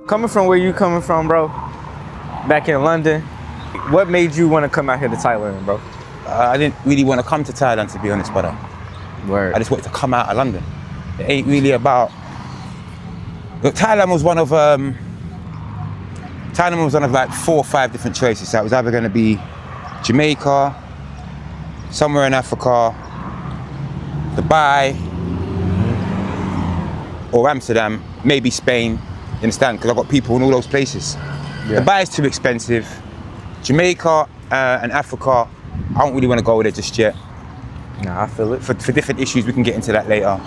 Coming from where you coming from, bro, back in London, what made you want to come out here to Thailand, bro? I didn't really want to come to Thailand, to be honest, brother. Word. I just wanted to come out of London. It ain't really about... Look, Thailand was one of like 4 or 5 different choices. So it was either going to be Jamaica, somewhere in Africa, Dubai, or Amsterdam, maybe Spain. You understand? Because I've got people in all those places. Yeah. Dubai is too expensive. Jamaica and Africa, I don't really want to go there just yet. Nah, I feel it. For different issues, we can get into that later.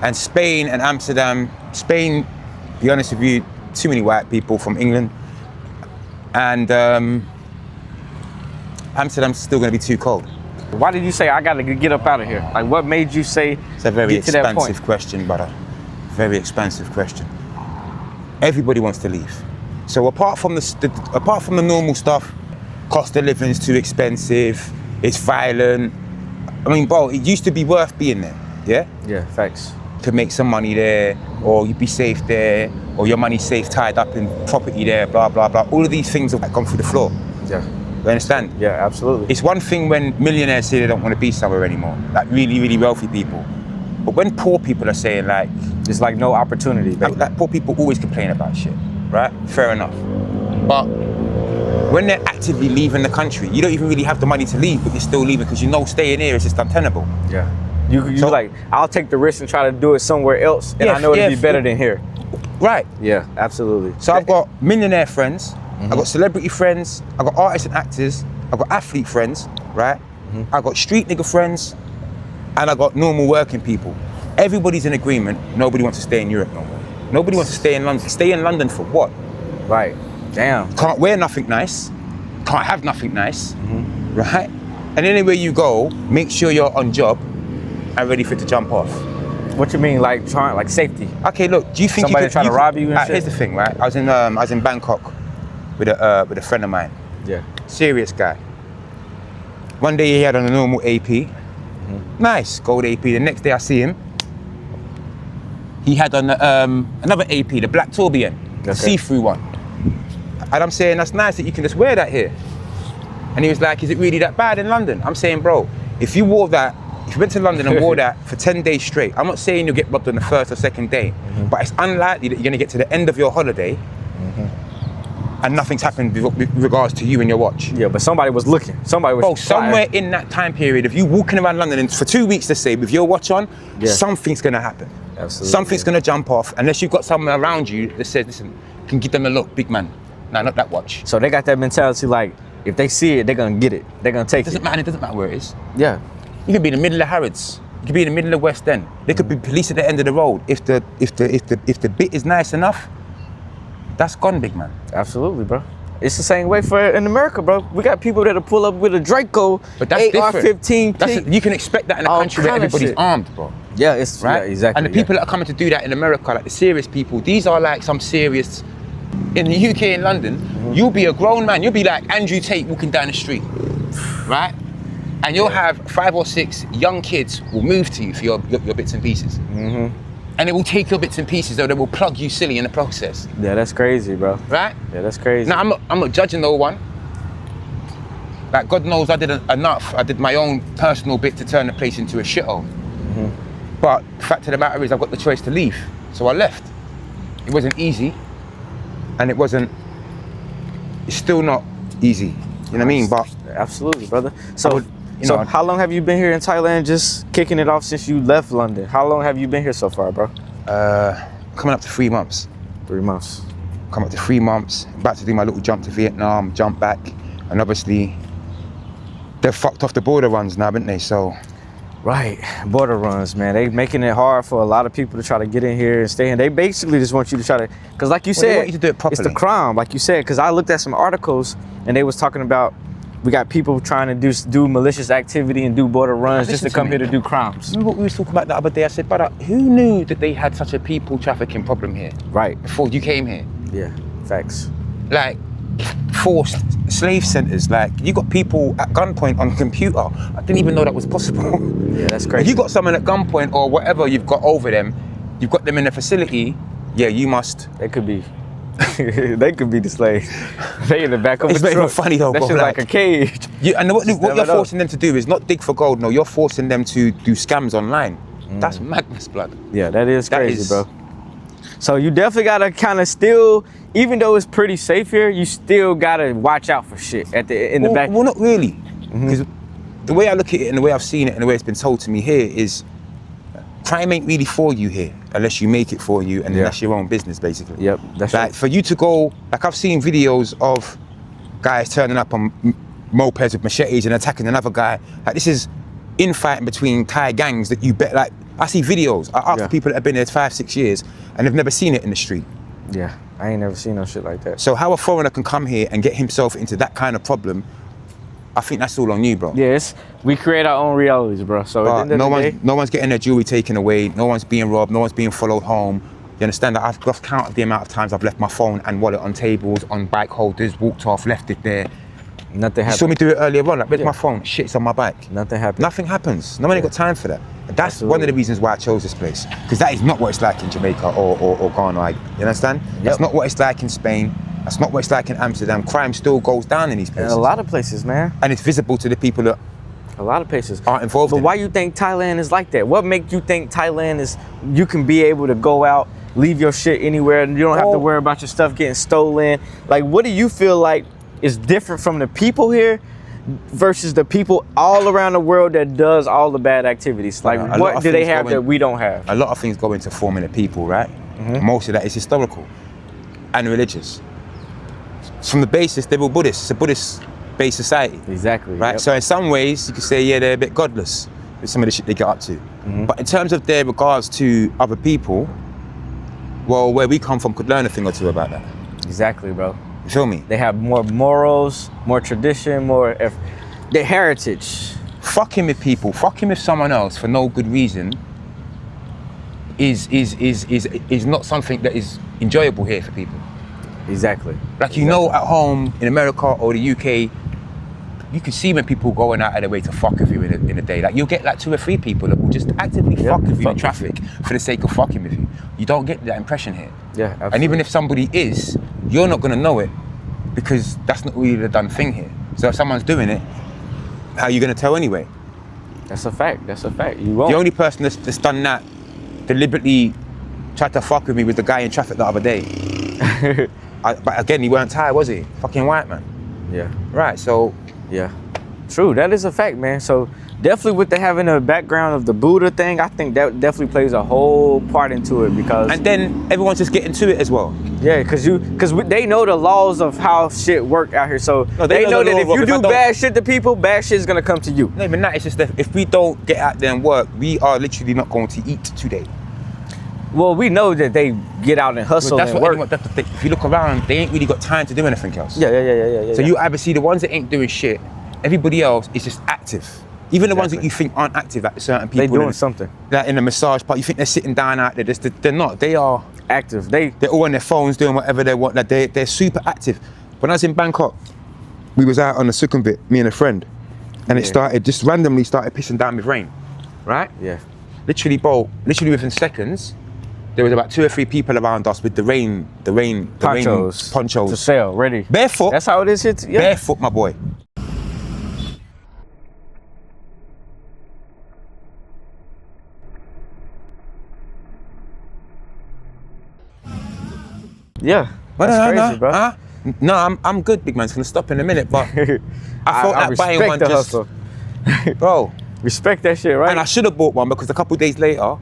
And Spain and Amsterdam. Spain, to be honest with you, too many white people from England. And Amsterdam's still going to be too cold. Why did you say I gotta get up out of here? Like, what made you say it's a very get to that point? expensive question, brother. Very expensive question. Everybody wants to leave. So apart from the normal stuff, cost of living is too expensive. It's violent. I mean, bro, it used to be worth being there. Yeah. Yeah, facts. To make some money there, or you'd be safe there, or your money's safe tied up in property there. Blah blah blah. All of these things have gone through the floor. Yeah. You understand? Yeah, absolutely. It's one thing when millionaires say they don't want to be somewhere anymore, like really, really wealthy people. But when poor people are saying like... It's like no opportunity, baby. Like poor people always complain about shit, right? Fair enough. But when they're actively leaving the country, you don't even really have the money to leave, but you're still leaving because you know staying here is just untenable. Yeah. You so, like, I'll take the risk and try to do it somewhere else, and I know it'll be better than here. Right. Yeah, absolutely. So I've got millionaire friends, I've got celebrity friends, I've got artists and actors, I've got athlete friends, right? I've got street nigga friends, and I've got normal working people. Everybody's in agreement, nobody wants to stay in Europe no more. Nobody wants to stay in London. Stay in London for what? Right, damn. Can't wear nothing nice, can't have nothing nice, right? And anywhere you go, make sure you're on job and ready for it to jump off. What you mean, like trying, like safety? Okay, look, do you think somebody trying to rob you and shit? Here's the thing, right? I was in Bangkok with a friend of mine. Yeah. Serious guy. One day he had on a normal AP. Nice, gold AP. The next day I see him, he had on another AP, the black tourbillon, the see-through one. And I'm saying, that's nice that you can just wear that here. And he was like, is it really that bad in London? I'm saying, bro, if you wore that, if you went to London and wore that for 10 days straight, I'm not saying you'll get robbed on the first or second day, but it's unlikely that you're gonna get to the end of your holiday and nothing's happened with regards to you and your watch. Yeah, but somebody was looking. Somebody was. Bro, somewhere in that time period, if you walking around London and for 2 weeks, let's say, with your watch on, something's gonna happen. Absolutely. Something's gonna jump off, unless you've got someone around you that says, listen, can give them a look, big man. No, not that watch. So they got that mentality, like, if they see it, they're gonna get it. They're gonna take it. It doesn't matter where it is. Yeah. You could be in the middle of Harrods. You could be in the middle of West End. There could be police at the end of the road. If the bit is nice enough, that's gone, big man. Absolutely, bro. It's the same way for in America, bro. We got people that'll pull up with a Draco, but that's AR-15. You can expect that in a country where everybody's armed, bro. Yeah, it's right. Yeah, exactly. And the people that are coming to do that in America, like the serious people, these are like some serious. In the UK and London, you'll be a grown man. You'll be like Andrew Tate walking down the street, right? And you'll have 5 or 6 young kids will move to you for your bits and pieces. And they will take your bits and pieces, or they will plug you silly in the process. Yeah, that's crazy, bro. Right? Yeah, that's crazy. Now, I'm not judging no one. Like, God knows I did enough. I did my own personal bit to turn the place into a shithole. But the fact of the matter is, I've got the choice to leave. So I left. It wasn't easy. And it's still not easy. You know what I mean? But absolutely, brother. So, how long have you been here in Thailand, just kicking it off since you left London? How long have you been here so far, bro? Coming up to 3 months. 3 months. Come up to 3 months. About to do my little jump to Vietnam, jump back. And obviously, they've fucked off the border runs now, haven't they? So Right, border runs, man. They making it hard for a lot of people to try to get in here and stay in. They basically just want you to try to, because like you They said, want you to do it properly. it's the crime, like you said. Because I looked at some articles and they was talking about we got people trying to do malicious activity and do border runs just to come here to do crimes. Remember what we was talking about the other day? I said, brother, who knew that they had such a people trafficking problem here? Right. Before you came here. Yeah, facts. Like, forced slave centers. Like, you got people at gunpoint on a computer. I didn't even know that was possible. Yeah, that's crazy. If you got someone at gunpoint or whatever you've got over them, you've got them in a facility, yeah, you must. They could be. They could be the slaves. They in the back of It's a not even truck. funny though, That bro. shit like a cage. And what you're never know. forcing them to do is not dig for gold, no, you're forcing them to do scams online. That's madness, blood. Yeah, that is That crazy, is- bro. So you definitely gotta kind of still, even though it's pretty safe here, you still gotta watch out for shit in the back. Well, not really. Because the way I look at it and the way I've seen it and the way it's been told to me here is crime ain't really for you here unless you make it for you and that's your own business, basically. Yep, that's like right. for you to go, like I've seen videos of guys turning up on mopeds with machetes and attacking another guy. Like this is infighting between Thai gangs that you bet, like I see videos. I ask people that have been there 5-6 years and they've never seen it in the street. Yeah, I ain't never seen no shit like that. So how a foreigner can come here and get himself into that kind of problem, I think that's all on you, bro. Yes, we create our own realities, bro. So at the end of the day, no one's getting their jewelry taken away. No one's being robbed. No one's being followed home. You understand that? I've lost count of the amount of times I've left my phone and wallet on tables, on bike holders, walked off, left it there. nothing You happens. saw me do it earlier on. Like, where's my phone? Shit, it's on my bike. Nothing happens. Nothing happens. No one ain't got time for that. That's one of the reasons why I chose this place. Because that is not what it's like in Jamaica or Ghana. Like, you understand? That's not what it's like in Spain. That's not what it's like in Amsterdam. Crime still goes down in these In places. a lot of places, man. And it's visible to the people that A lot of places aren't involved But in why it. you think Thailand is like that? What make you think Thailand is, you can be able to go out, leave your shit anywhere, and you don't have to worry about your stuff getting stolen? Like, what do you feel like is different from the people here versus the people all around the world that does all the bad activities? Like, A lot what of do they things have go that in- we don't have? A lot of things go into forming a people, right? Most of that is historical and religious. From the basis, they're all Buddhists. It's a Buddhist-based society. Exactly. Right? Yep. So in some ways, you could say, yeah, they're a bit godless with some of the shit they get up to. But in terms of their regards to other people, well, where we come from could learn a thing or two about that. Exactly, bro. You feel me? They have more morals, more tradition, their heritage. Fucking with people, fucking with someone else for no good reason is not something that is enjoyable here for people. Exactly. Like, you know, at home in America or the UK, you can see when people going out of their way to fuck with you in a day. Like, you'll get like 2 or 3 people that will just actively fuck with you in traffic for the sake of fucking with you. You don't get that impression here. Yeah, absolutely. And even if somebody is, you're not gonna know it because that's not really the done thing here. So if someone's doing it, how are you gonna tell anyway? That's a fact. That's a fact. You won't. The only person that's done that deliberately tried to fuck with me was the guy in traffic the other day. But again, he weren't Thai, was he? Fucking white man. Yeah. Right, so. Yeah. True. That is a fact, man. So definitely with the having a background of the Buddha thing, I think that definitely plays a whole part into it because. And then everyone's just getting to it as well. Yeah, because they know the laws of how shit work out here. So No, they know the that law, if but you if I do don't- bad shit to people, bad shit is gonna come to you. No, even that, it's just that if we don't get out there and work, we are literally not going to eat today. Well, we know that they get out and hustle But that's and what work. anyone, that's the thing. If you look around, they ain't really got time to do anything else. Yeah. So you either see the ones that ain't doing shit, everybody else is just active. Even the ones that you think aren't active, like certain people. They doing something. Like in the massage part, you think they're sitting down out there. They're not. They are Active. They're all on their phones doing whatever they want. Like they're super active. When I was in Bangkok, we was out on the Sukhumvit, me and a friend, and it just randomly started pissing down with rain, right? Yeah. Literally within seconds, there was about 2 or 3 people around us with the rain ponchos to sell, ready. barefoot. That's how it is here. Yeah. Barefoot, my boy. Yeah. That's crazy, bro. No, I'm good, big man. It's gonna stop in a minute, but I felt I like buying respect one the just, hustle. bro. Respect that shit, right? And I should have bought one because a couple of days later,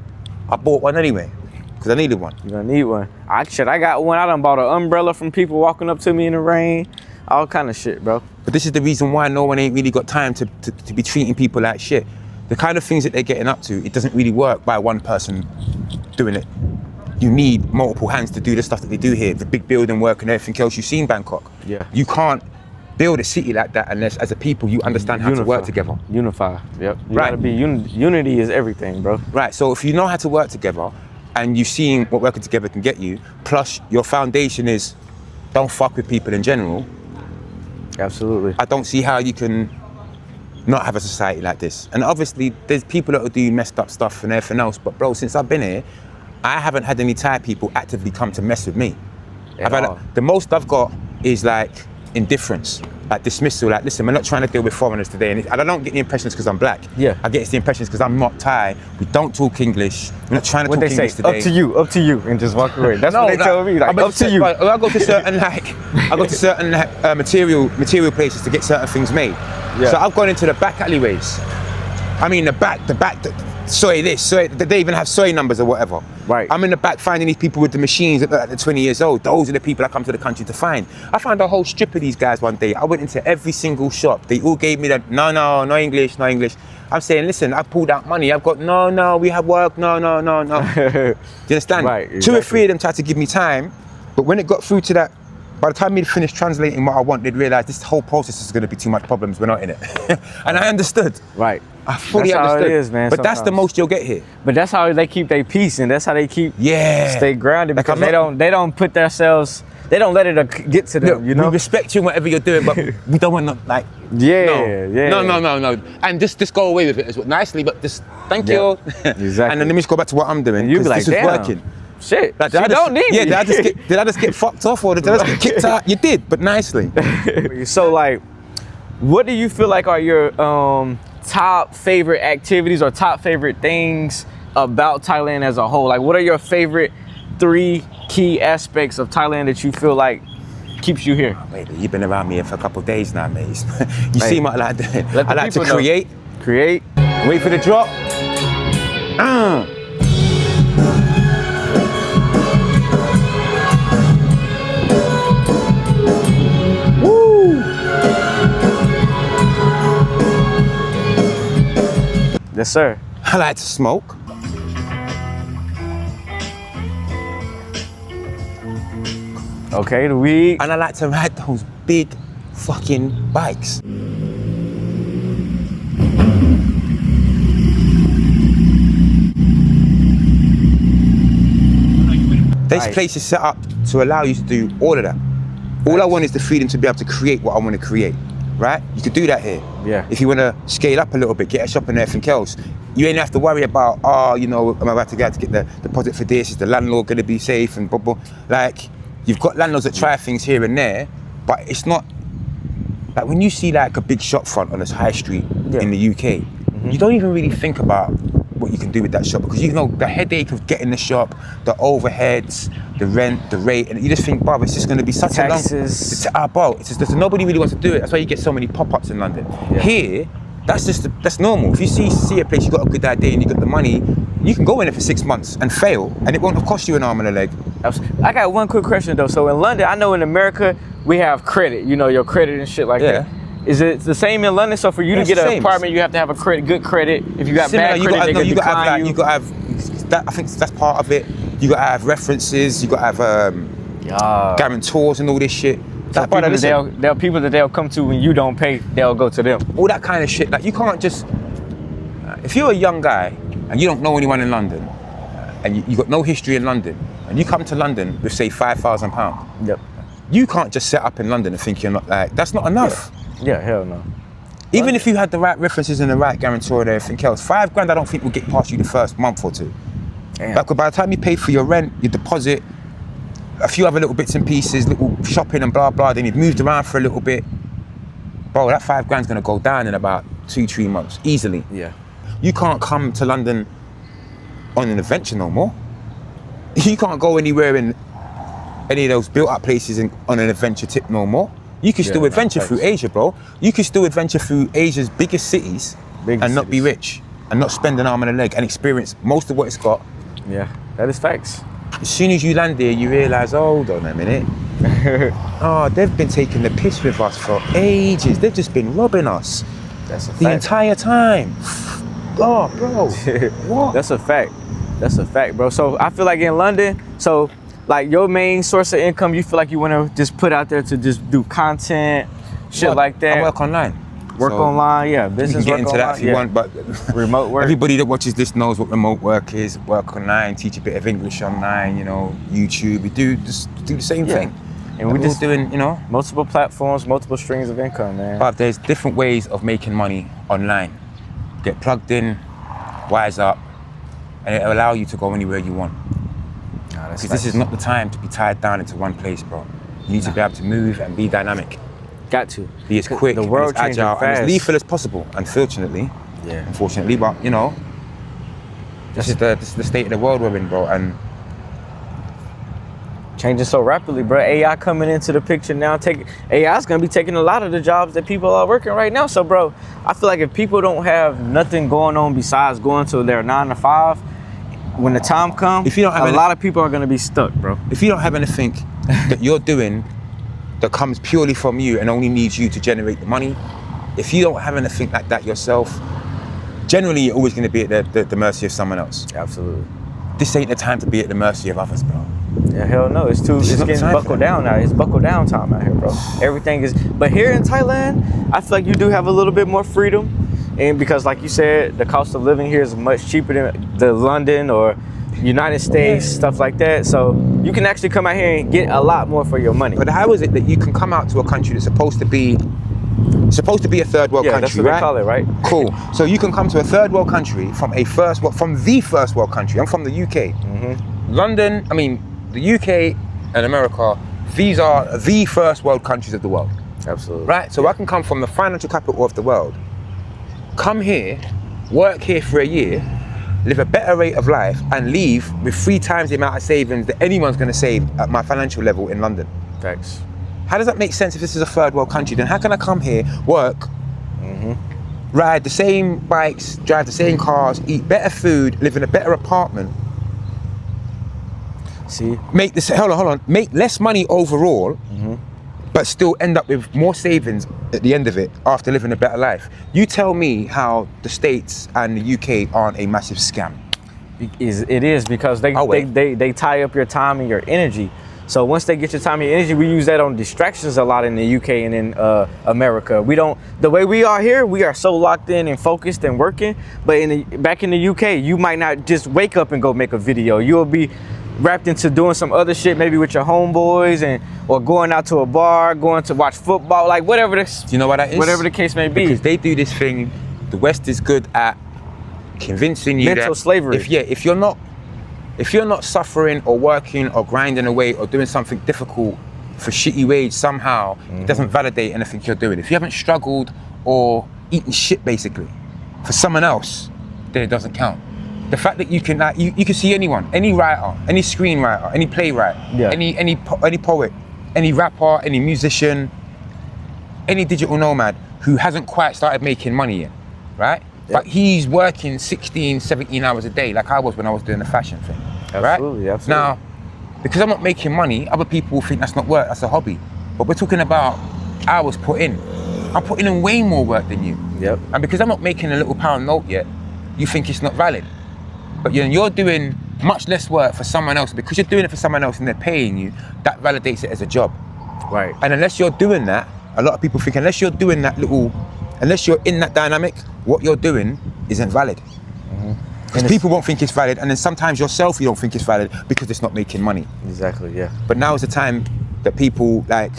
I bought one anyway because I needed one. You're gonna need one. I got one. I done bought an umbrella from people walking up to me in the rain. All kind of shit, bro. But this is the reason why no one ain't really got time to be treating people like shit. the kind of things that they're getting up to, it doesn't really work by one person doing it. You need multiple hands to do the stuff that they do here, the big building work and everything else. You've seen Bangkok. Yeah. You can't build a city like that unless, as a people, you understand how to work together. Unify. Yep. You Right. gotta be unity is everything, bro. Right. So if you know how to work together, and you've seen what working together can get you, plus your foundation is don't fuck with people in general. Absolutely. I don't see how you can not have a society like this. And obviously, there's people that will do messed up stuff and everything else. But bro, since I've been here, I haven't had any Thai people actively come to mess with me. The most I've got is like indifference, like dismissal. Like, listen, we're not trying to deal with foreigners today. And I don't get the impression it's because I'm black. Yeah. I get the impression it's because I'm not Thai. We don't talk English. We're not trying to talk English today. Up to you, and just walk away. That's what they tell me. Like, up to you. Right, I go to certain material places to get certain things made. Yeah. So I've gone into the back alleyways. I mean, the back, soy this, soy, they even have soy numbers or whatever. Right. I'm in the back finding these people with the machines that are 20 years old. Those are the people I come to the country to find. I found a whole strip of these guys one day. I went into every single shop. They all gave me that, no English. I'm saying, listen, I pulled out money. I've got, no, we have work, no. Do you understand? Right, exactly. 2 or 3 of them tried to give me time, but when it got through to that, by the time we'd finished translating what I want, they'd realize this whole process is going to be too much problems. We're not in it. And I understood. Right. I fully understood. How it is, man. But that's the most you'll get here. But that's how they keep their peace, and that's how they keep stay grounded, Like, because they don't put themselves, they don't let it get to them. Look, you know. we respect you in whatever you're doing, but we don't want to like. No. And just go away with it as well, nicely, but just thank you. Exactly. And then let me just go back to what I'm doing. And you be like, this is damn. working. Shit, Like, you don't need me. did I just get fucked off, or did I just get kicked out? You did, but nicely. So, like, what do you feel like are your top favorite activities or top favorite things about Thailand as a whole? Like, what are your favorite 3 key aspects of Thailand that you feel like keeps you here? Wait, you've been around me for a couple of days now, mate. You see what I like to I like to create. Create. Wait for the drop. Yes, sir. I like to smoke. Okay, the weed. And I like to ride those big fucking bikes. This place is set up to allow you to do all of that. All I want is the freedom to be able to create what I want to create, right? You could do that here. Yeah. If you want to scale up a little bit, get a shop and everything else, you ain't have to worry about, am I about to get the deposit for this? Is the landlord going to be safe and blah, blah. Like, you've got landlords that try things here and there, but it's not, like when you see like a big shop front on this high street in the UK, you don't even really think about what you can do with that shop, because you know the headache of getting the shop, the overheads, the rent, the rate, and you just think, bro, it's just going to be such taxes. a long... bro, it's just, nobody really wants to do it. That's why you get so many pop-ups in London. Yeah. Here, that's normal. If you see a place, you got a good idea and you got the money, you can go in it for 6 months and fail, and it won't have cost you an arm and a leg. I got one quick question though. So in London, I know in America we have credit, you know, your credit and shit like that. Is it the same in London? So for you to get an apartment, you have to have a good credit. If you got bad credit, they can decline you. You got to have that. I think that's part of it. You got to have references. You got to have guarantors and all this shit. So people that they'll come to when you don't pay, they'll go to them. All that kind of shit. Like, you can't just. If you're a young guy and you don't know anyone in London, and you got no history in London, and you come to London with say £5,000. Yep. You can't just set up in London and think you're not like. That's not enough. Yeah, hell no. Even if you had the right references and the right guarantor and everything else, £5,000 I don't think will get past you the first month or two. Damn. Like, by the time you pay for your rent, your deposit, a few other little bits and pieces, little shopping and blah blah, then you've moved around for a little bit, bro, that £5,000's gonna go down in about 2-3 months, easily. Yeah. You can't come to London on an adventure no more. You can't go anywhere in any of those built up places on an adventure tip no more. You can still adventure through Asia, bro. You can still adventure through Asia's biggest cities and not be rich and not spend an arm and a leg and experience most of what it's got. Yeah, that is facts. As soon as you land there, you realise, hold on a minute. They've been taking the piss with us for ages. They've just been robbing us That's a fact. the entire time. God, bro. What? That's a fact. That's a fact, bro. So I feel like in London, so like your main source of income, you feel like you want to just put out there to just do content, shit like that. I work online. Work online, yeah. Business you work can get into online, that if you want, but remote work. Everybody that watches this knows what remote work is. Work online, teach a bit of English online, YouTube. We do the same thing. And we're just doing, multiple platforms, multiple streams of income, man. But there's different ways of making money online. Get plugged in, wise up, and it'll allow you to go anywhere you want. Because this is not the time to be tied down into one place, bro. You need to be able to move and be dynamic. Got to. Be as quick, the world as agile, fast. and as lethal as possible, unfortunately. Yeah. Unfortunately, but this is the state of the world we're in, bro. And changing so rapidly, bro. AI coming into the picture now. AI is gonna be taking a lot of the jobs that people are working right now. So, bro, I feel like if people don't have nothing going on besides going to their 9 to 5, when the time comes, if you don't have a lot of people are gonna be stuck, bro. If you don't have anything that you're doing that comes purely from you and only needs you to generate the money, if you don't have anything like that yourself, generally you're always gonna be at the mercy of someone else. Absolutely. This ain't the time to be at the mercy of others, bro. Yeah, hell no. It's getting buckled down now. It's buckle down time out here, bro. Everything is, but here in Thailand, I feel like you do have a little bit more freedom. And because like you said, the cost of living here is much cheaper than the London or United States, stuff like that. So you can actually come out here and get a lot more for your money. But how is it that you can come out to a country that's supposed to be a third world country, that's what they call it, right? Cool. So you can come to a third world country from the first world country. I'm from the UK. Mm-hmm. The UK and America, these are the first world countries of the world. Absolutely. Right? So I can come from the financial capital of the world, come here, work here for a year, live a better rate of life, and leave with 3 times the amount of savings that anyone's going to save at my financial level in London. Thanks. How does that make sense if this is a third world country? Then how can I come here, work, ride the same bikes, drive the same cars, eat better food, live in a better apartment, make less money overall, but still end up with more savings at the end of it after living a better life? You tell me how the States and the UK aren't a massive scam. It is because they tie up your time and your energy. So once they get your time and your energy, we use that on distractions a lot in the UK and in America. The way we are here, we are so locked in and focused and working. But back in the UK, you might not just wake up and go make a video. You'll be wrapped into doing some other shit, maybe with your homeboys or going out to a bar, going to watch football, like whatever this. Do you know what that is? Whatever the case may be. Because they do this thing, the West is good at convincing you mental slavery. If you're not suffering or working or grinding away or doing something difficult for shitty wage somehow, it doesn't validate anything you're doing. If you haven't struggled or eaten shit basically for someone else, then it doesn't count. The fact that you can you can see anyone, any writer, any screenwriter, any playwright, any poet, any rapper, any musician, any digital nomad who hasn't quite started making money yet, right? Yep. But he's working 16, 17 hours a day like I was when I was doing the fashion thing, absolutely, right? Absolutely. Now, because I'm not making money, other people will think that's not work, that's a hobby. But we're talking about hours put in. I'm putting in way more work than you. Yep. And because I'm not making a little pound note yet, you think it's not valid. But you're doing much less work for someone else. Because you're doing it for someone else and they're paying you, that validates it as a job. Right. And unless you're doing that, a lot of people think unless you're in that dynamic, what you're doing isn't valid. Because people won't think it's valid, and then sometimes yourself you don't think it's valid because it's not making money. Exactly, yeah. But now is the time that people like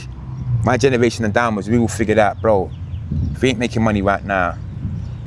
my generation and downwards, we will figure that, bro, if we ain't making money right now,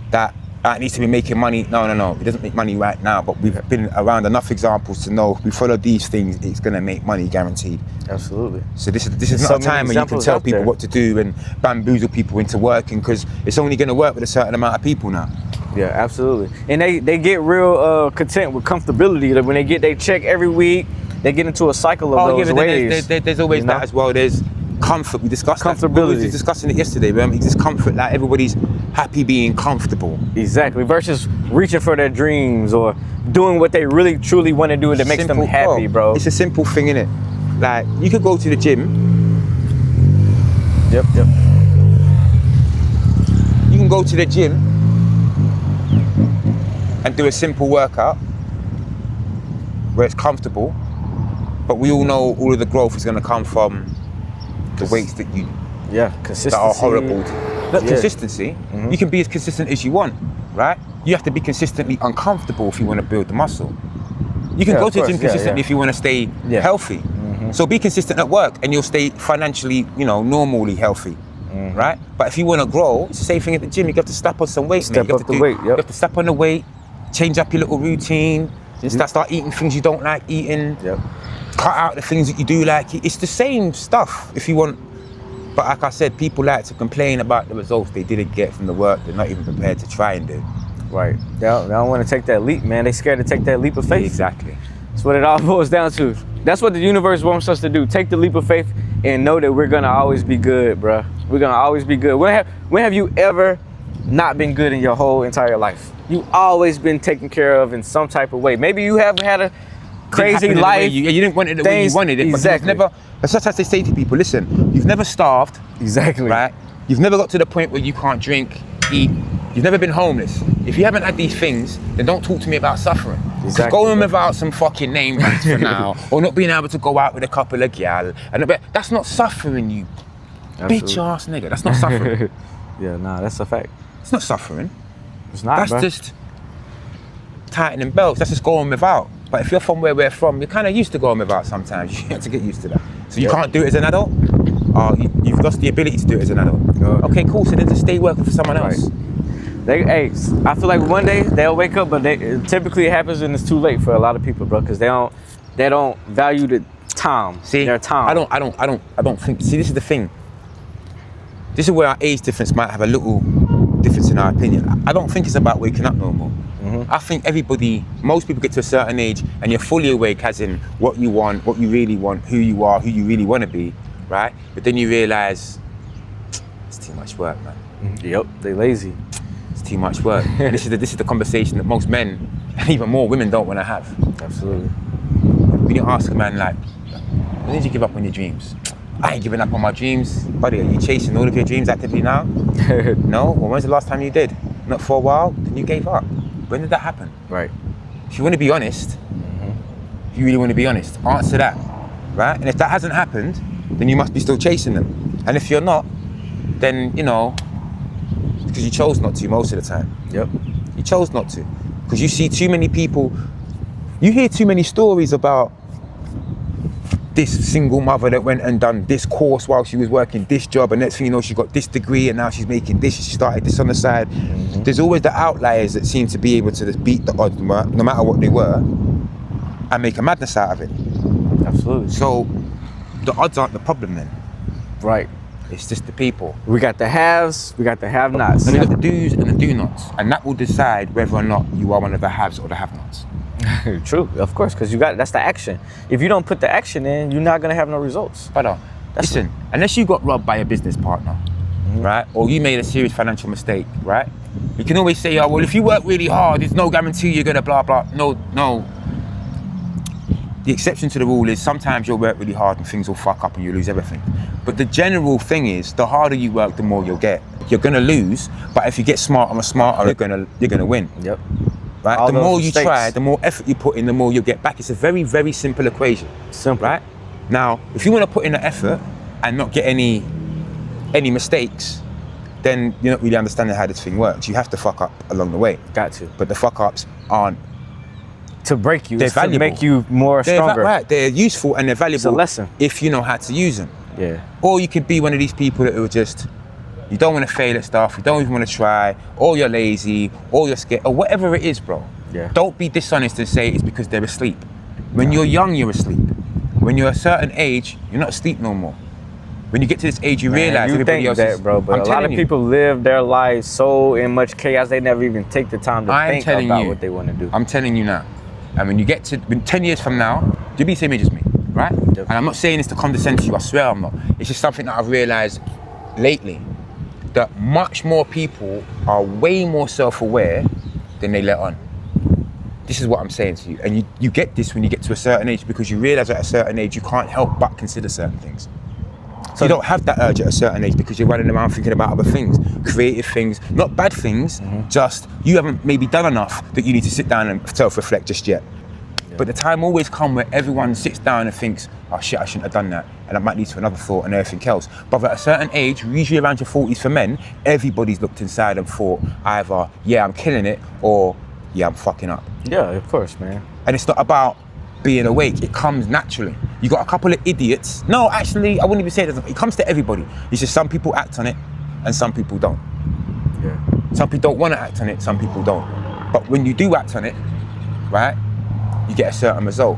that needs to be making money. No, it doesn't make money right now, but we've been around enough examples to know if we follow these things, it's gonna make money guaranteed. Absolutely. So this is not a time when you can tell people what to do and bamboozle people into working, because it's only gonna work with a certain amount of people now. Yeah, absolutely. And they get real content with comfortability. Like when they get their check every week, they get into a cycle of those ways. There's always that as well. There's comfort. We discussed comfortability. That. We were discussing it yesterday. It's just comfort. Like everybody's happy being comfortable. Exactly. Versus reaching for their dreams or doing what they really truly want to do that makes them happy, bro. It's a simple thing, innit? Like you could go to the gym. Yep. You can go to the gym and do a simple workout where it's comfortable, but we all know all of the growth is going to come from the weights that you consistency. that are horrible. Not consistency. You can be as consistent as you want, right? You have to be consistently uncomfortable if you want to build the muscle. You can go to the gym consistently if you want to stay healthy. So be consistent at work and you'll stay financially, normally healthy, right? But if you want to grow, it's the same thing at the gym. You have to step on some weight. Step up the weight, You have to step on the weight, change up your little routine, and start eating things you don't like eating. Cut out the things that you do like. It's the same stuff if you want. But like I said, people like to complain about the results they didn't get from the work they're not even prepared to try and do. Right. They don't want to take that leap, man. They scared to take that leap of faith. Exactly. That's what it all boils down to. That's what the universe wants us to do. Take the leap of faith and know that we're going to always be good, bruh. We're going to always be good. When have you ever not been good in your whole entire life? You always been taken care of in some type of way. Maybe you haven't had a crazy life. You didn't want it the way you wanted it. Exactly. But that's as they say to people, listen, you've never starved. Exactly. Right? You've never got to the point where you can't drink, eat. You've never been homeless. If you haven't had these things, then don't talk to me about suffering. Exactly. Going without some fucking name brands for now, or not being able to go out with a couple of gal, that's not suffering, you bitch ass nigga. That's not suffering. That's a fact. It's not suffering. It's not, That's just tightening belts. That's just going without. But if you're from where we're from, you're kind of used to going without sometimes. You have to get used to that. So you can't do it as an adult? You've lost the ability to do it as an adult. Okay, cool. So then just stay working for someone else. I feel like one day they'll wake up, but typically it happens and it's too late for a lot of people, bro, because they don't value the time. See, their time. I don't think. See, this is the thing. This is where our age difference might have a little difference in our opinion. I don't think it's about waking up no more. I think most people get to a certain age and you're fully awake, as in what you want, what you really want, who you are, who you really want to be, right? But then you realize it's too much work, man. Yep, they lazy. It's too much work. This is the conversation that most men and even more women don't want to have. Absolutely. When you ask a man like, when did you give up on your dreams? I ain't giving up on my dreams. Buddy, are you chasing all of your dreams actively now? No? Well, when's the last time you did? Not for a while? Then you gave up. When did that happen? Right. If you want to be honest, if you really want to be honest, answer that, right? And if that hasn't happened, then you must be still chasing them. And if you're not, then, because you chose not to most of the time. Yep. You chose not to. Because you see too many people, you hear too many stories about this single mother that went and done this course while she was working this job, and next thing you know, she got this degree and now she's making this, she started this on the side. There's always the outliers that seem to be able to just beat the odds no matter what they were and make a madness out of it. Absolutely. So the odds aren't the problem then. Right. It's just the people. We got the haves, we got the have-nots. And you got the do's and the do-nots, and that will decide whether or not you are one of the haves or the have-nots. True, of course, because that's the action. If you don't put the action in, you're not gonna have no results. Listen, unless you got robbed by a business partner, right? Or you made a serious financial mistake, right? You can always say, well, if you work really hard, there's no guarantee you're gonna blah, blah. No. The exception to the rule is sometimes you'll work really hard and things will fuck up and you lose everything. But the general thing is, the harder you work, the more you'll get. You're gonna lose, but if you get smarter and smarter, you're gonna win. Yep. Right? All the more mistakes. you try, the more effort you put in, the more you'll get back. It's a very, very simple equation. Simple. Right? Now, if you want to put in the effort and not get any mistakes, then you're not really understanding how this thing works. You have to fuck up along the way. Got to. But the fuck ups aren't to break you. They're it's valuable. To make you more stronger. Right. They're useful and they're valuable. It's a lesson. If you know how to use them. Yeah. Or you could be one of these people that are just, you don't want to fail at stuff, you don't even want to try, or you're lazy, or you're scared, or whatever it is, bro. Yeah. Don't be dishonest and say it's because they're asleep. When you're young, you're asleep. When you're a certain age, you're not asleep no more. When you get to this age, you realize everybody else is. Bro, but a lot of people live their lives so in much chaos, they never even take the time to think about what they want to do. I'm telling you now. And when you get to 10 years from now, you'll be the same age as me, right? Yep. And I'm not saying this to condescend to you, I swear I'm not. It's just something that I've realized lately, that much more people are way more self-aware than they let on. This is what I'm saying to you. And you get this when you get to a certain age, because you realize at a certain age you can't help but consider certain things. So you don't have that urge at a certain age because you're running around thinking about other things, creative things, not bad things, just you haven't maybe done enough that you need to sit down and self-reflect just yet. But the time always comes where everyone sits down and thinks, oh shit, I shouldn't have done that. And that might lead to another thought and everything else. But at a certain age, usually around your 40s for men, everybody's looked inside and thought either, yeah, I'm killing it, or yeah, I'm fucking up. Yeah, of course, man. And it's not about being awake, it comes naturally. You got a couple of idiots. No, actually, I wouldn't even say it comes to everybody. It's just some people act on it and some people don't. Yeah. Some people don't want to act on it, some people don't. But when you do act on it, right, you get a certain result.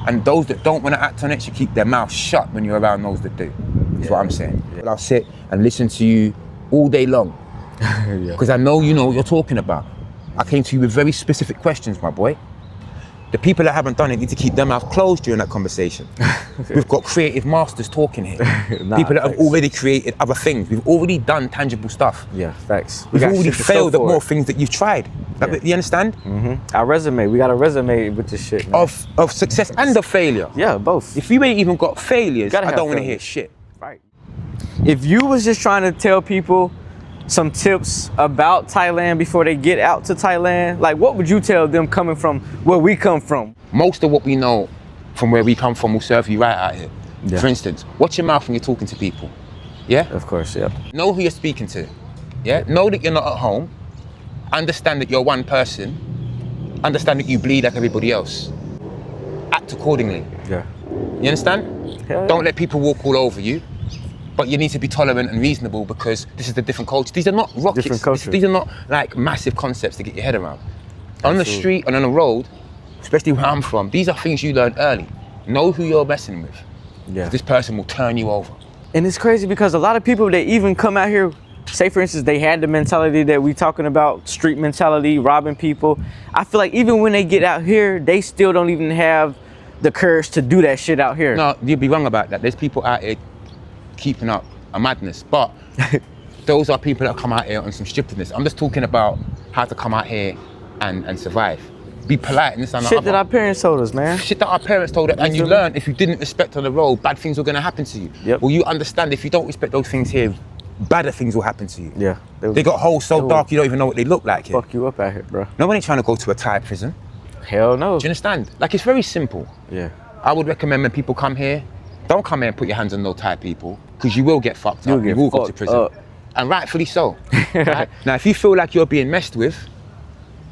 And those that don't want to act on it should keep their mouth shut when you're around those that do. That's what I'm saying. Yeah. I'll sit and listen to you all day long. Because I know you know what you're talking about. I came to you with very specific questions, my boy. The people that haven't done it need to keep their mouth closed during that conversation. We've got creative masters talking here. People that have already created other things. We've already done tangible stuff. Yeah, facts. We've already failed at more things that you've tried. You understand? Our resume, we got a resume with this shit, man. Of success and of failure. Yeah, both. If you ain't even got failures, I don't want to hear shit. Right. If you was just trying to tell people some tips about Thailand before they get out to Thailand, like what would you tell them coming from where we come from? Most of what we know from where we come from will serve you right out here. For instance, watch your mouth when you're talking to people. Yeah? Of course, yeah. Know who you're speaking to. Yeah? Know that you're not at home. Understand that you're one person. Understand that you bleed like everybody else. Act accordingly. Yeah. You understand? Yeah. Don't let people walk all over you. But you need to be tolerant and reasonable because this is a different culture. These are not rockets. These are not like massive concepts to get your head around. On the street and on the road, especially where I'm from, these are things you learn early. Know who you're messing with. Yeah. This person will turn you over. And it's crazy because a lot of people, they even come out here, say for instance, they had the mentality that we talking about, street mentality, robbing people. I feel like even when they get out here, they still don't even have the courage to do that shit out here. No, you'd be wrong about that. There's people out here keeping up a madness, but those are people that come out here on some stupidness. I'm just talking about how to come out here and survive. Be polite and this and that. Shit that our parents told us, man. Shit that our parents told us, and you learn if you didn't respect on the road, bad things were gonna happen to you. Yep. Well, you understand if you don't respect those things here, badder things will happen to you. Yeah. They got holes so dark you don't even know what they look like here. Fuck you up out here, bro. No one ain't trying to go to a Thai prison. Hell no. Do you understand? Like, it's very simple. Yeah. I would recommend when people come here, don't come here and put your hands on no Thai people, because you will get fucked up. You will go to prison. Up. And rightfully so. Right? Now, if you feel like you're being messed with,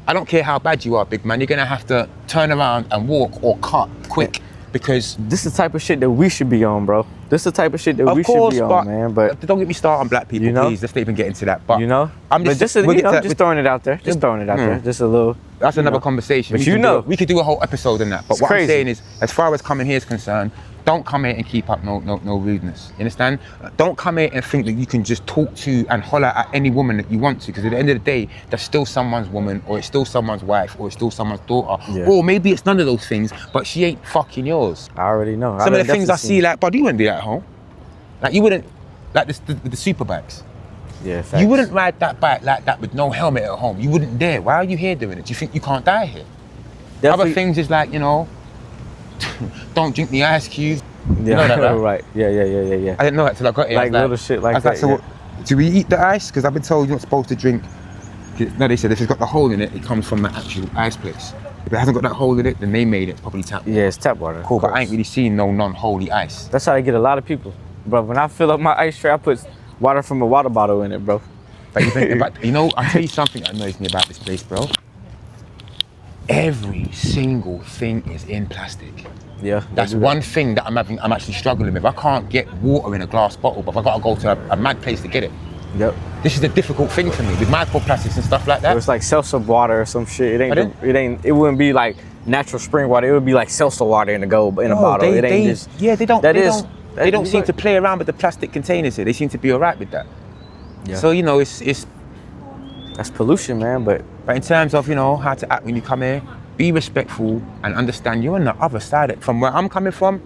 I don't care how bad you are, big man, you're gonna have to turn around and walk or cut quick, because this is the type of shit that we should be on, bro. This is the type of shit that we should be on, man. But don't get me started on black people, you know? Please. Let's not even get into that. But you know, I'm just throwing it out there. Just throwing it out there. Just a little. That's another conversation. But we could do a whole episode on that. But what I'm saying is, as far as coming here is concerned, don't come here and keep up no rudeness. You understand? Don't come here and think that you can just talk to and holler at any woman that you want to, because at the end of the day, that's still someone's woman, or it's still someone's wife, or it's still someone's daughter. Yeah. Or maybe it's none of those things, but she ain't fucking yours. I already know. Some of the things I see, like, but you wouldn't do that at home. Like, you wouldn't, like the super bikes. Yeah, facts. You wouldn't ride that bike like that with no helmet at home. You wouldn't dare. Why are you here doing it? Do you think you can't die here? Definitely. Other things is like, you know, don't drink the ice cube. Yeah, you know that, right? Yeah. I didn't know that till I got here. Like little shit like that. So, do we eat the ice? Because I've been told you're not supposed to drink. No, they said if it's got the hole in it, it comes from the actual ice place. If it hasn't got that hole in it, then they made it. It's probably tap water. Yeah, it's tap water. Cool, but I ain't really seen no non-holy ice. That's how I get a lot of people. Bro, when I fill up my ice tray, I put water from a water bottle in it, bro. But you think about, you know, I'll tell you something that annoys me about this place, bro. Every single thing is in plastic. Yeah. That's one thing that I'm actually struggling with. I can't get water in a glass bottle, but I've got to go to a mad place to get it. Yep. This is a difficult thing for me with microplastics and stuff like that. It's like seltzer water or some shit. It wouldn't be like natural spring water. It would be like seltzer water in a bottle. They don't seem to play around with the plastic containers here. They seem to be all right with that. Yeah. So, you know, it's that's pollution, man. But in terms of, you know, how to act when you come here, be respectful and understand you're on the other side. From where I'm coming from,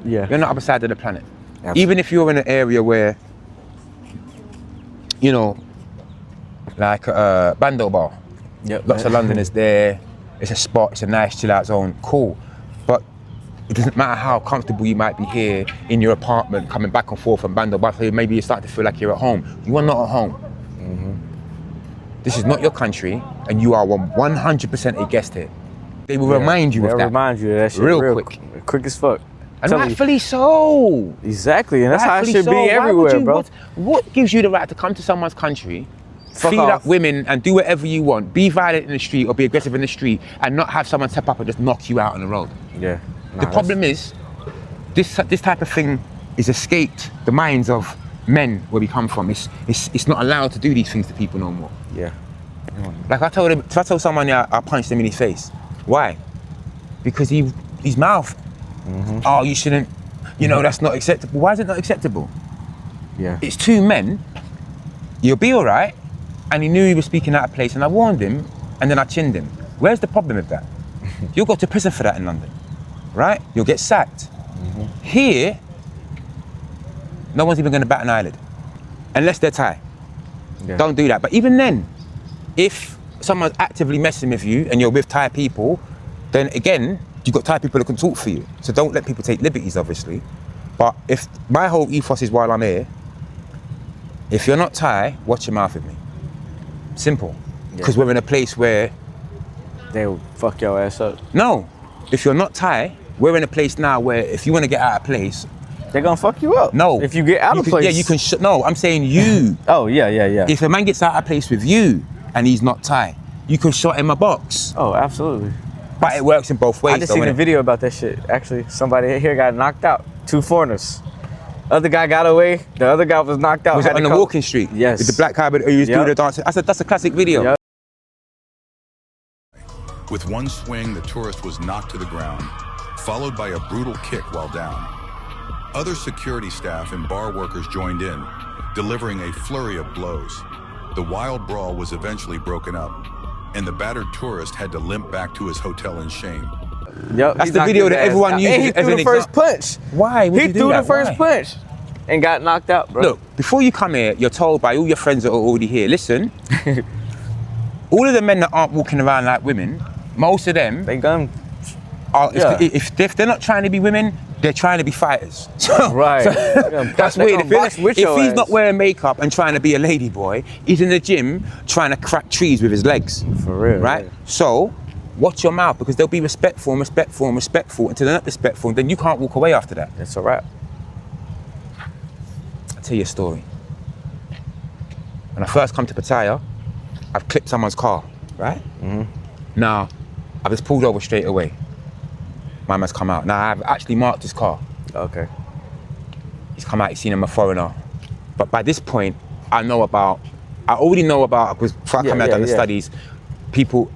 you're on the other side of the planet. Absolutely. Even if you're in an area where, you know, like Bando Bar, lots of Londoners there. It's a spot. It's a nice chill out zone. Cool, but it doesn't matter how comfortable you might be here in your apartment, coming back and forth from Bando, but maybe you start to feel like you're at home. You are not at home. This is not your country, and you are 100% a guest here. They will remind you of that. They'll remind you of that shit real quick. Quick as fuck. And rightfully so. Exactly, and that's how it Rightfully should so. be everywhere, bro. What gives you the right to come to someone's country, Fuck feed off. up women and do whatever you want, be violent in the street or be aggressive in the street, and not have someone step up and just knock you out on the road? Yeah. The problem is, this type of thing is escaped the minds of men where we come from. It's not allowed to do these things to people no more. Yeah. Like I told someone, yeah, I punched him in his face. Why? Because his mouth. Oh, you shouldn't. You know, that's not acceptable. Why is it not acceptable? Yeah. It's two men. You'll be all right. And he knew he was speaking out of place, and I warned him, and then I chinned him. Where's the problem with that? You'll go to prison for that in London, right? You'll get sacked. Here, no one's even going to bat an eyelid, unless they're Thai. Yeah. Don't do that. But even then, if someone's actively messing with you and you're with Thai people, then again, you've got Thai people that can talk for you. So don't let people take liberties, obviously. But if my whole ethos is while I'm here, if you're not Thai, watch your mouth with me. Simple. Because we're in a place where They'll fuck your ass up. no, if you're not Thai, we're in a place now where if you want to get out of place, They're gonna fuck you up. no. If you get out of place. Yeah, you can. No, I'm saying you. Oh, yeah. If a man gets out of place with you and he's not Thai, you can shot him a box. Oh, absolutely. But it works in both ways. I just seen a video about that shit. Actually, somebody here got knocked out. 2 foreigners. Other guy got away. The other guy was knocked out. Was it on the walking street? Yes. With the black guy who was doing the dance. I said, that's a classic video. Yep. With one swing, the tourist was knocked to the ground, followed by a brutal kick while down. Other security staff and bar workers joined in, delivering a flurry of blows. The wild brawl was eventually broken up, and the battered tourist had to limp back to his hotel in shame. Yep, That's the video that everyone uses and he as threw an the first example. punch. Why would He you do threw that? the first Why? punch and got knocked out, bro. Look, before you come here, you're told by all your friends that are already here, listen, all of the men that aren't walking around like women, most of them They gun. are, Yeah. if they're not trying to be women, they're trying to be fighters. So, Right. that's They weird. gonna box with If your he's ass. not wearing makeup and trying to be a lady boy, he's in the gym trying to crack trees with his legs. For real. Right? Yeah. So, watch your mouth, because they'll be respectful and respectful and respectful until they're not respectful, and then you can't walk away after that. It's a wrap. I'll tell you a story. When I first come to Pattaya, I've clipped someone's car, right? Now, I was pulled over straight away. My man's come out. Now, I've actually marked his car. Okay. He's come out, he's seen I'm a foreigner. But by this point, I already know about, because before I come out, I've done the studies, people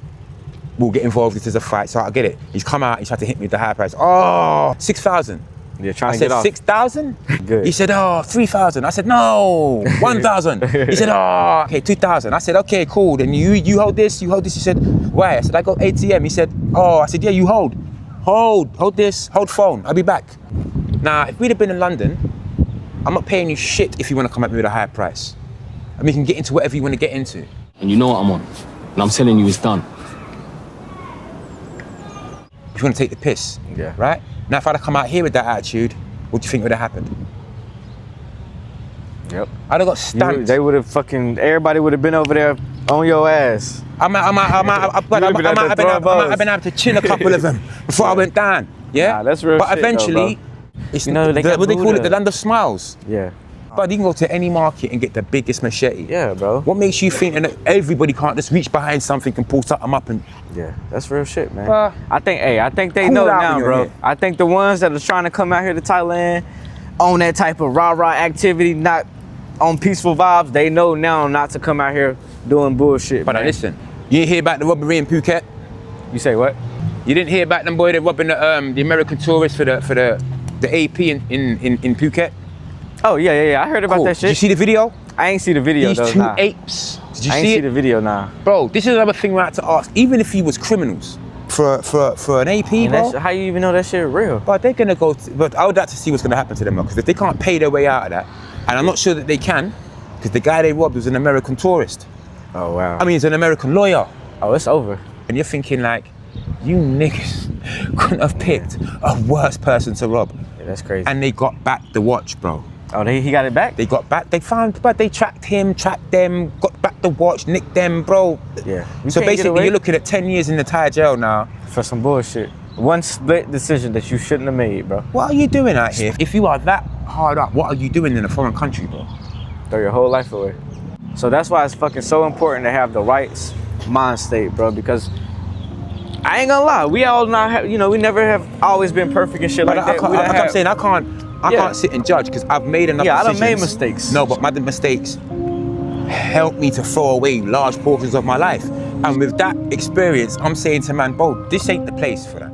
will get involved if there's a fight, so I get it. He's come out, he tried to hit me with the high price. Oh, 6,000. You're trying I to said, get off. 6,000? Good. He said, oh, 3,000. I said, no, 1,000. He said, oh, okay, 2,000. I said, okay, cool. Then you hold this, you hold this. He said, why? I said, I got ATM. He said, oh, I said, yeah, you hold. Hold this, hold phone. I'll be back. Now, if we'd have been in London, I'm not paying you shit if you want to come at me with a higher price. And we can get into whatever you want to get into. And you know what I'm on. And I'm telling you it's done. If you want to take the piss, Yeah. right? Now, if I'd have come out here with that attitude, what do you think would have happened? Yep. I'd have got stamped. They would have fucking. Everybody would have been over there on your ass. I might have been able to chin a couple of them before I went down. Yeah, Nah, that's real But shit, eventually, though, it's You know, they got what they call it, Buddha. the land of smiles. Yeah. But you can go to any market and get the biggest machete. Yeah, bro. What makes you think that everybody can't just reach behind something and pull something up and? Yeah, that's real shit, man. Bruh. I think they Cool know out now, when you're bro. here. I think the ones that are trying to come out here to Thailand on that type of rah-rah activity, not on peaceful vibes, they know now not to come out here doing bullshit. But man. listen, you didn't hear about the robbery in Phuket? You say what? You didn't hear about them boy that robbing the American tourists for the AP in Phuket? Oh yeah. I heard about Cool. that shit. Did you see the video? I ain't see the video These though. two Nah. apes. Did you I ain't see see it? the video now. Bro, this is another thing we had to ask. Even if he was criminals for an AP, And bro, how you even know that shit real? but they're gonna go. But I would like to see what's gonna happen to them, because if they can't pay their way out of that, and I'm not sure that they can, because the guy they robbed was an American tourist. Oh wow. I mean, he's an American lawyer, oh, it's over. and you're thinking like, You niggas couldn't have picked a worse person to rob. Yeah, that's crazy. And they got back the watch, bro. Oh, he got it back? They got back, but they tracked him, tracked them, got back the watch, nicked them, bro. Yeah. So basically, you're looking at 10 years in the Thai jail now. For some bullshit. One split decision that you shouldn't have made, bro. What are you doing out here? If you are that hard up, what are you doing in a foreign country, bro? Throw your whole life away. So that's why it's fucking so important to have the right mind state, bro, because I ain't gonna lie, we all not have, we never have always been perfect and shit like that. I'm saying I can't sit and judge because I've made enough decisions. I done made mistakes. No, but my mistakes helped me to throw away large portions of my life. And with that experience, I'm saying to man, bro, this ain't the place for that.